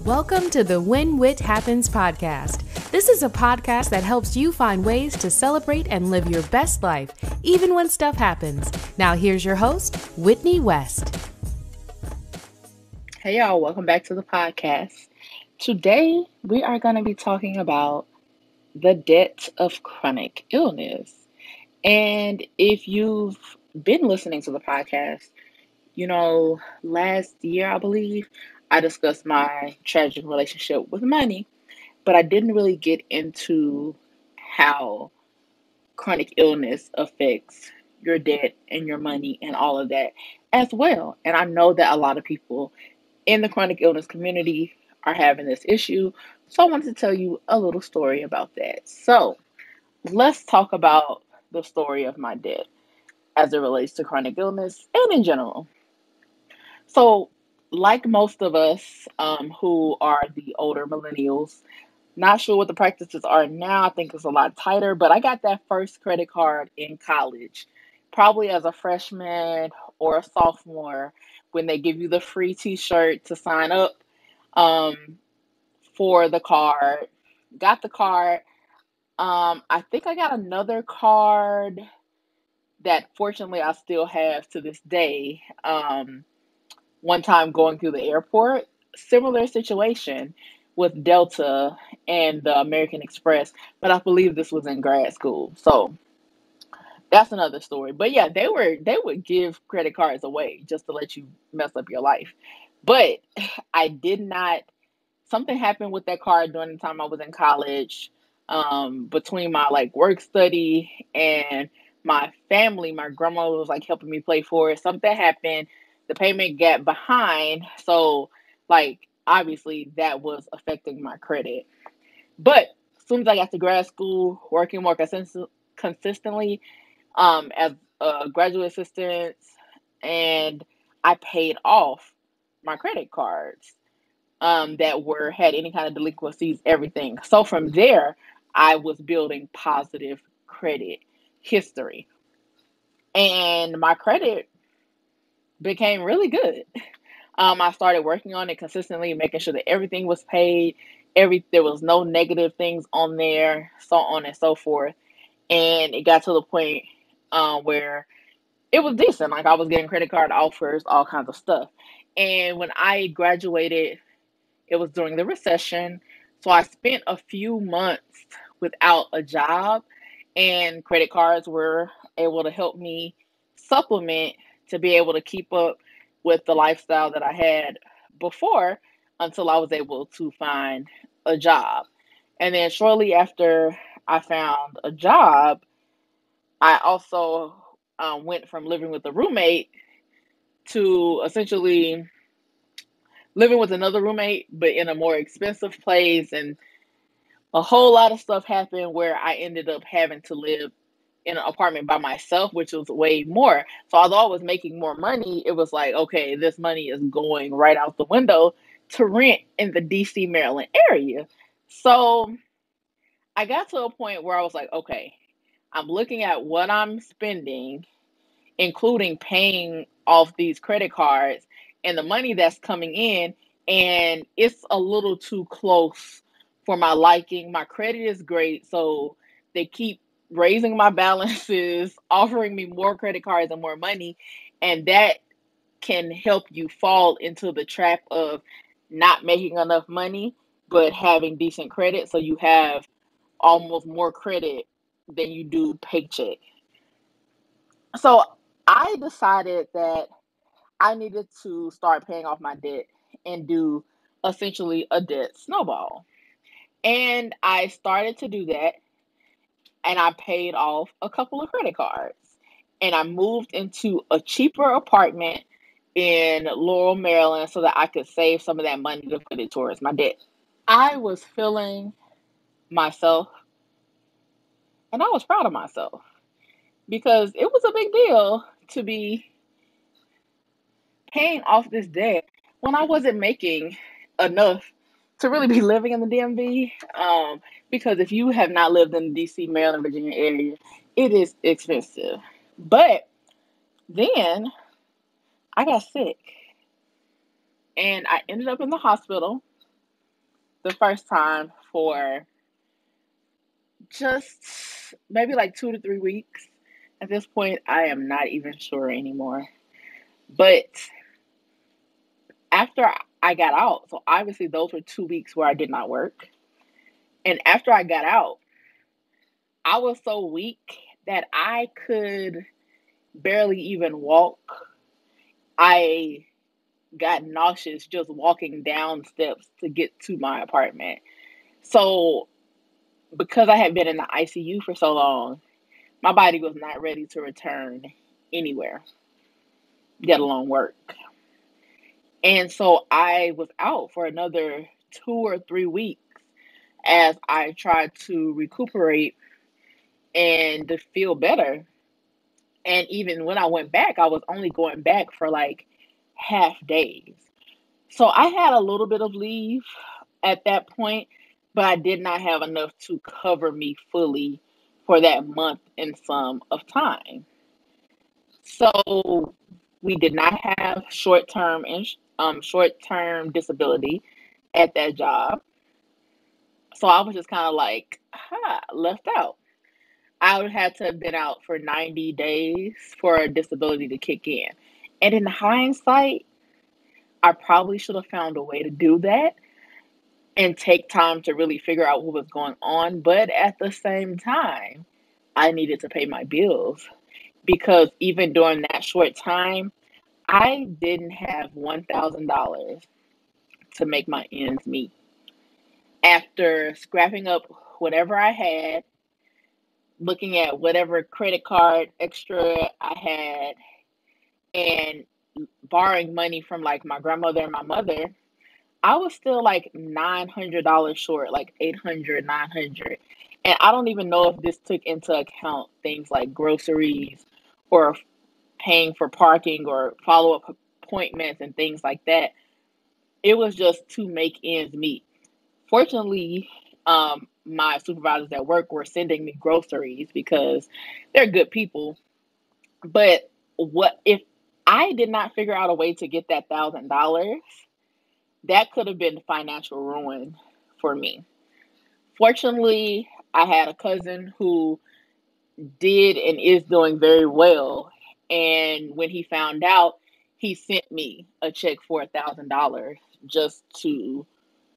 Welcome to the When Wit Happens podcast. This is a podcast that helps you find ways to celebrate and live your best life, even when stuff happens. Now here's your host, Whitney West. Hey y'all, welcome back to the podcast. Today we are going to be talking about the debt of chronic illness. And if you've been listening to the podcast, last year, I believe, I discussed my tragic relationship with money, but I didn't really get into how chronic illness affects your debt and your money and all of that as well. And I know that a lot of people in the chronic illness community are having this issue. So I wanted to tell you a little story about that. So let's talk about the story of my debt as it relates to chronic illness and in general. So, like most of us who are the older millennials, not sure what the practices are now. I think it's a lot tighter, but I got that first credit card in college, probably as a freshman or a sophomore, when they give you the free t-shirt to sign up um, for the card. Got the card. I think I got another card that fortunately I still have to this day. One time going through the airport, similar situation with Delta and the American Express, but I believe this was in grad school. So that's another story. But yeah, they would give credit cards away just to let you mess up your life. But I did not. Something happened with that card during the time I was in college. Between my work study and my family, my grandma was helping me pay for it. Something happened. The payment got behind. So obviously that was affecting my credit. But as soon as I got to grad school, working more consistently as a graduate assistant, and I paid off my credit cards that had any kind of delinquencies, everything. So from there, I was building positive credit history, and my credit became really good. I started working on it consistently, making sure that everything was paid. There was no negative things on there, so on and so forth. And it got to the point where it was decent. I was getting credit card offers, all kinds of stuff. And when I graduated, it was during the recession. So I spent a few months without a job, and credit cards were able to help me supplement to be able to keep up with the lifestyle that I had before until I was able to find a job. And then shortly after I found a job, I also went from living with a roommate to essentially living with another roommate, but in a more expensive place. And a whole lot of stuff happened where I ended up having to live in an apartment by myself, which was way more. So although I was making more money, it was okay, this money is going right out the window to rent in the DC, Maryland area. So I got to a point where I was okay, I'm looking at what I'm spending, including paying off these credit cards and the money that's coming in, and it's a little too close for my liking. My credit is great, so they keep raising my balances, offering me more credit cards and more money, and that can help you fall into the trap of not making enough money but having decent credit, so you have almost more credit than you do paycheck. So I decided that I needed to start paying off my debt and do essentially a debt snowball. And I started to do that, and I paid off a couple of credit cards. And I moved into a cheaper apartment in Laurel, Maryland, so that I could save some of that money to put it towards my debt. I was feeling myself, and I was proud of myself because it was a big deal to be paying off this debt when I wasn't making enough to really be living in the DMV. Because if you have not lived in the DC, Maryland, Virginia area, it is expensive. But then I got sick and I ended up in the hospital. the first time for just maybe like 2 to 3 weeks. At this point, I am not even sure anymore. But after I got out, so obviously those were 2 weeks where I did not work. And after I got out, I was so weak that I could barely even walk. I got nauseous just walking down steps to get to my apartment. So, because I had been in the ICU for so long, my body was not ready to return anywhere, let alone work. And so I was out for another 2 or 3 weeks as I tried to recuperate and to feel better. And even when I went back, I was only going back for like half days. So I had a little bit of leave at that point, but I did not have enough to cover me fully for that month and some of time. So we did not have short term disability at that job. So I was just kind of like, left out. I would have to have been out for 90 days for a disability to kick in. And in hindsight, I probably should have found a way to do that and take time to really figure out what was going on. But at the same time, I needed to pay my bills because even during that short time, I didn't have $1,000 to make my ends meet. After scrapping up whatever I had, looking at whatever credit card extra I had, and borrowing money from like my grandmother and my mother, I was still like $900 short, like 800, 900. And I don't even know if this took into account things like groceries or paying for parking or follow up appointments and things like that. It was just to make ends meet. Fortunately, my supervisors at work were sending me groceries because they're good people. But what if I did not figure out a way to get that $1,000? That could have been financial ruin for me. Fortunately, I had a cousin who did and is doing very well. And when he found out, he sent me a check for $1,000 just to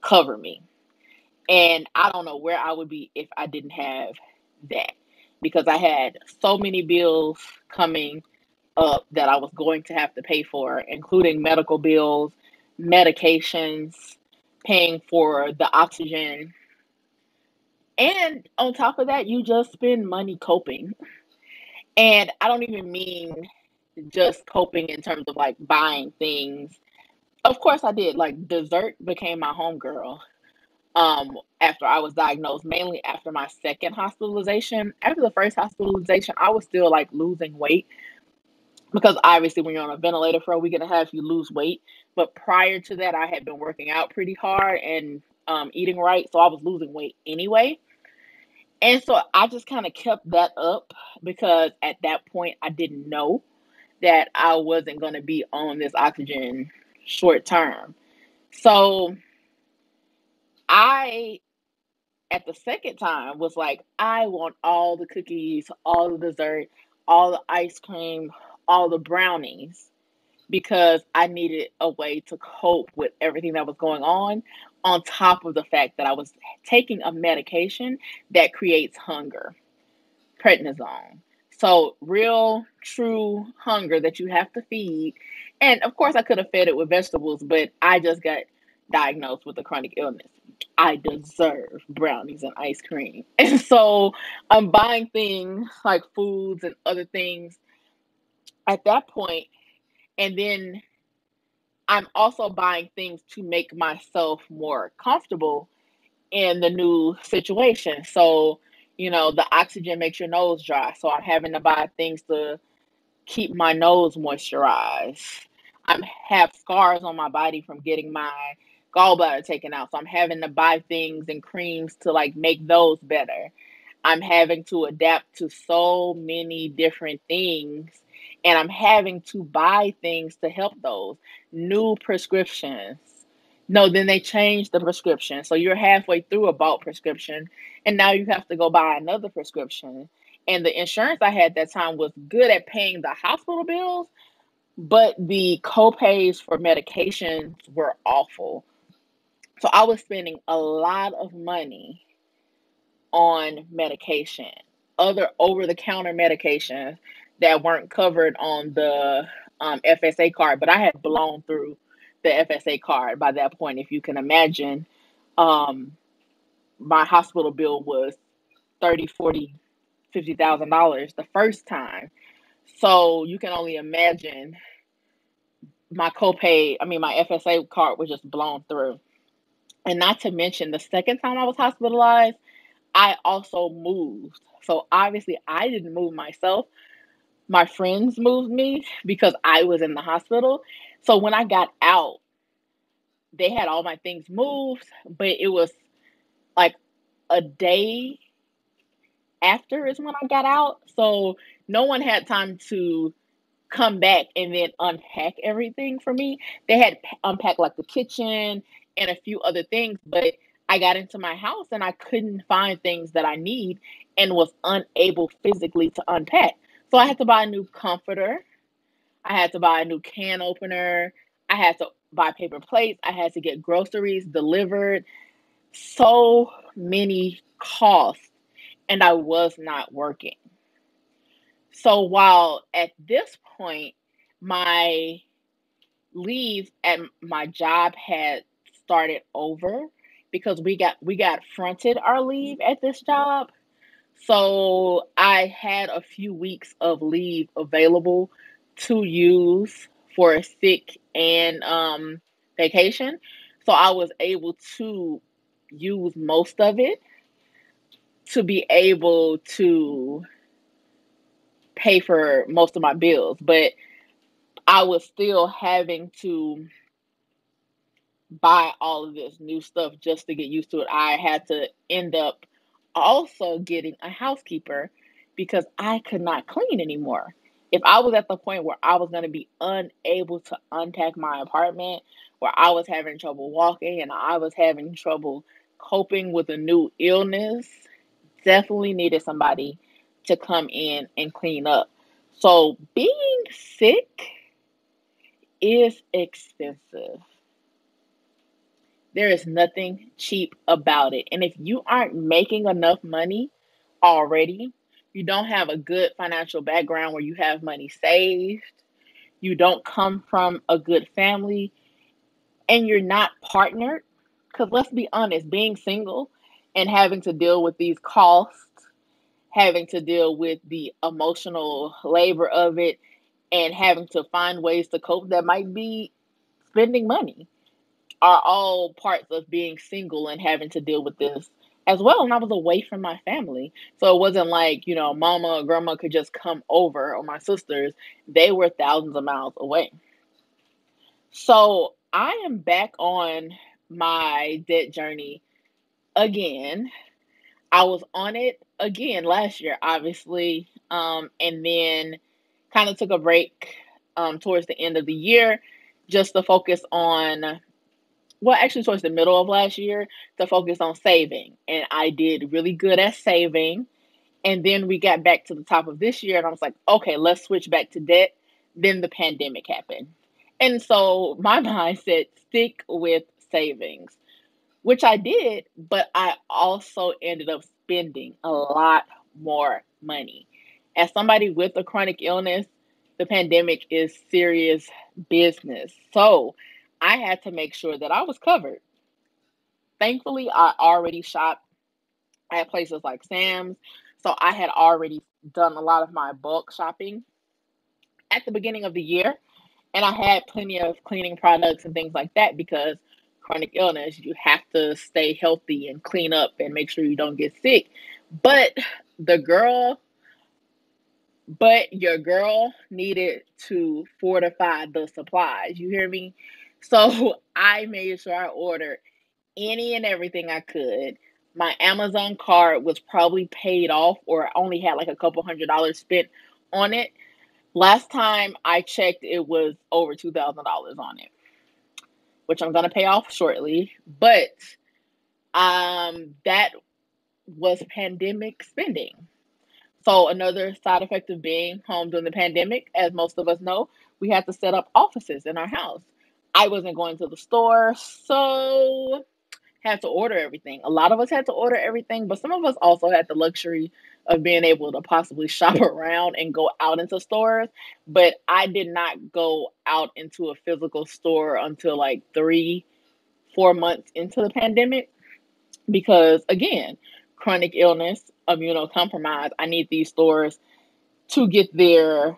cover me. And I don't know where I would be if I didn't have that because I had so many bills coming up that I was going to have to pay for, including medical bills, medications, paying for the oxygen. And on top of that, you just spend money coping. And I don't even mean just coping in terms of like buying things. Of course, I did. Like dessert became my homegirl. After I was diagnosed, mainly after my second hospitalization. After the first hospitalization, I was still like losing weight because obviously when you're on a ventilator for a week and a half, you lose weight. But prior to that, I had been working out pretty hard and eating right, so I was losing weight anyway. And so I just kind of kept that up because at that point I didn't know that I wasn't going to be on this oxygen short term. So I at the second time was like, I want all the cookies, all the dessert, all the ice cream, all the brownies because I needed a way to cope with everything that was going on top of the fact that I was taking a medication that creates hunger, prednisone. So, real, true hunger that you have to feed. And of course, I could have fed it with vegetables, but I just got diagnosed with a chronic illness. I deserve brownies and ice cream. And so I'm buying things like foods and other things at that point, and then I'm also buying things to make myself more comfortable in the new situation. So, the oxygen makes your nose dry. So I'm having to buy things to keep my nose moisturized. I have scars on my body from getting my gallbladder taken out. So I'm having to buy things and creams to like make those better. I'm having to adapt to so many different things and I'm having to buy things to help those new prescriptions, No, then they changed the prescription. So you're halfway through a bought prescription, and now you have to go buy another prescription. And the insurance I had that time was good at paying the hospital bills, but the copays for medications were awful. So I was spending a lot of money on medication, other over the counter medications that weren't covered on the FSA card, but I had blown through the FSA card by that point. If you can imagine, um, my hospital bill was 30, 40, $50,000 the first time. So you can only imagine my copay, I mean, my FSA card was just blown through. And not to mention, the second time I was hospitalized, I also moved. So obviously, I didn't move myself. My friends moved me because I was in the hospital. So when I got out, they had all my things moved, but it was like a day after is when I got out. So no one had time to come back and then unpack everything for me. They had unpacked like the kitchen and a few other things, but I got into my house and I couldn't find things that I need and was unable physically to unpack. So I had to buy a new comforter. I had to buy a new can opener. I had to buy paper plates. I had to get groceries delivered. So many costs, and I was not working. So while at this point, my leave at my job had started over because we got fronted our leave at this job. So I had a few weeks of leave available to use for sick and vacation. So I was able to use most of it to be able to pay for most of my bills. But I was still having to buy all of this new stuff just to get used to it. I had to end up also getting a housekeeper because I could not clean anymore. If I was at the point where I was going to be unable to unpack my apartment, where I was having trouble walking and I was having trouble coping with a new illness, definitely needed somebody to come in and clean up. So being sick is expensive. There is nothing cheap about it. And if you aren't making enough money already, you don't have a good financial background where you have money saved, you don't come from a good family, and you're not partnered. Because let's be honest, being single and having to deal with these costs, having to deal with the emotional labor of it, and having to find ways to cope that might be spending money are all parts of being single and having to deal with this as well. And I was away from my family. So it wasn't like, mama or grandma could just come over or my sisters. They were thousands of miles away. So I am back on my debt journey again. I was on it again last year, obviously, and then kind of took a break towards the end of the year just to focus on, well, actually, towards the middle of last year to focus on saving. And I did really good at saving. And then we got back to the top of this year, and I was like, okay, let's switch back to debt. Then the pandemic happened. And so my mind said, stick with savings, which I did, but I also ended up spending a lot more money. As somebody with a chronic illness, the pandemic is serious business. So I had to make sure that I was covered. Thankfully, I already shopped at places like Sam's. So I had already done a lot of my bulk shopping at the beginning of the year. And I had plenty of cleaning products and things like that because chronic illness, you have to stay healthy and clean up and make sure you don't get sick. But the girl, but your girl needed to fortify the supplies. You hear me? So I made sure I ordered any and everything I could. My Amazon card was probably paid off or I only had like a couple $100 spent on it. Last time I checked, it was over $2,000 on it. which I'm going to pay off shortly. But that was pandemic spending. So another side effect of being home during the pandemic, as most of us know, we had to set up offices in our house. I wasn't going to the store, so had to order everything. A lot of us had to order everything, but some of us also had the luxury of being able to possibly shop around and go out into stores. But I did not go out into a physical store until like 3-4 months into the pandemic because, again, chronic illness, immunocompromised. I need these stores to get their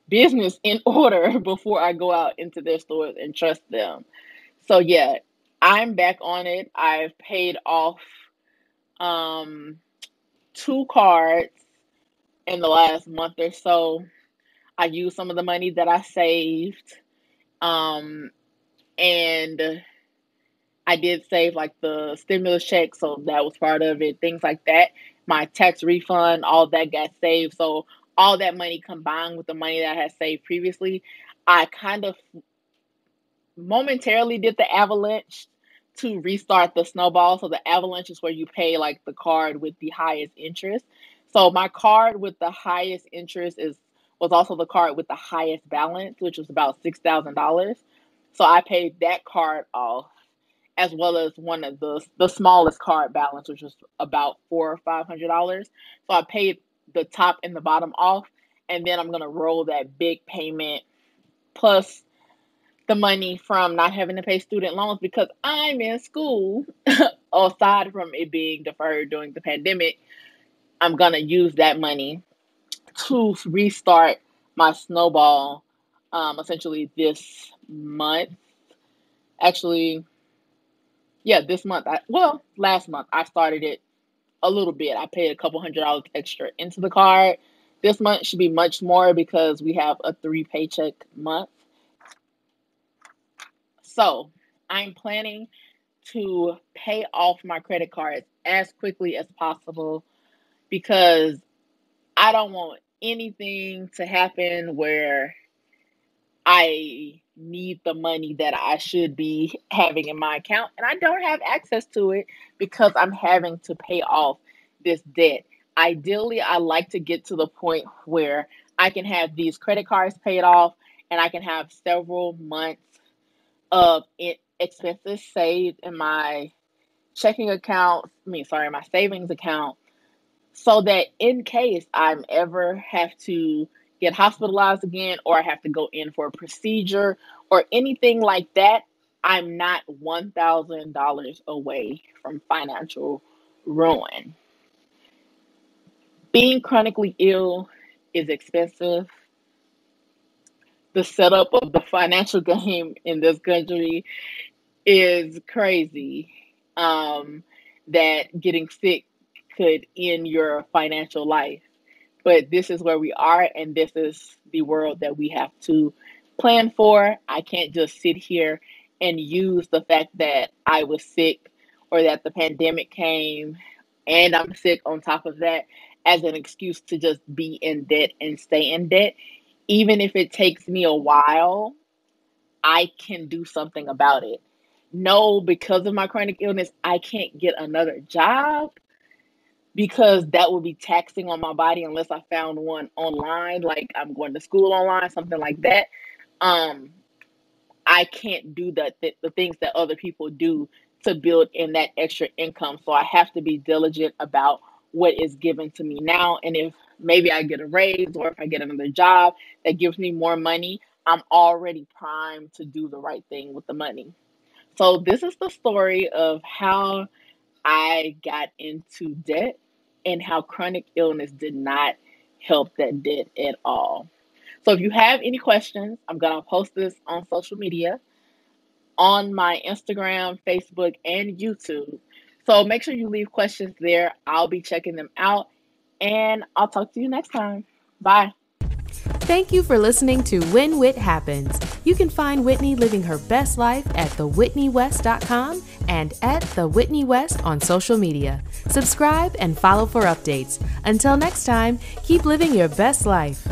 business in order before I go out into their stores and trust them. So yeah, I'm back on it. I've paid off 2 cards in the last month or so. I used some of the money that I saved, and I did save like the stimulus check, so that was part of it. Things like that. My tax refund, all that got saved. So all that money combined with the money that I had saved previously, I kind of momentarily did the avalanche to restart the snowball. So the avalanche is where you pay like the card with the highest interest. So my card with the highest interest was also the card with the highest balance, which was about $6,000. So I paid that card off, as well as one of the smallest card balance, which was about $400 or $500. So I paid the top and the bottom off, and then I'm gonna roll that big payment plus the money from not having to pay student loans because I'm in school. Aside from it being deferred during the pandemic, I'm gonna use that money to restart my snowball, essentially this month. Actually, yeah, this month. Last month I started it a little bit. I paid a couple $100 extra into the card. This month should be much more because we have a 3 paycheck month. So I'm planning to pay off my credit cards as quickly as possible because I don't want anything to happen where I need the money that I should be having in my account and I don't have access to it because I'm having to pay off this debt. Ideally, I like to get to the point where I can have these credit cards paid off and I can have several months of expenses saved in my my savings account, so that in case I'm ever have to get hospitalized again or I have to go in for a procedure or anything like that, I'm not $1,000 away from financial ruin. Being chronically ill is expensive. The setup of the financial game in this country is crazy. That getting sick could end your financial life. But this is where we are, and this is the world that we have to plan for. I can't just sit here and use the fact that I was sick or that the pandemic came and I'm sick on top of that as an excuse to just be in debt and stay in debt. Even if it takes me a while, I can do something about it. No, because of my chronic illness, I can't get another job because that would be taxing on my body unless I found one online, like I'm going to school online, something like that. Um, I can't do the things that other people do to build in that extra income. So I have to be diligent about what is given to me now. And if maybe I get a raise or if I get another job that gives me more money, I'm already primed to do the right thing with the money. So this is the story of how I got into debt and how chronic illness did not help that debt at all. So if you have any questions, I'm going to post this on social media on my Instagram, Facebook, and YouTube. So make sure you leave questions there. I'll be checking them out, and I'll talk to you next time. Bye. Thank you for listening to When Wit Happens. You can find Whitney living her best life at thewhitneywest.com and at The Whitney West on social media. Subscribe and follow for updates. Until next time, keep living your best life.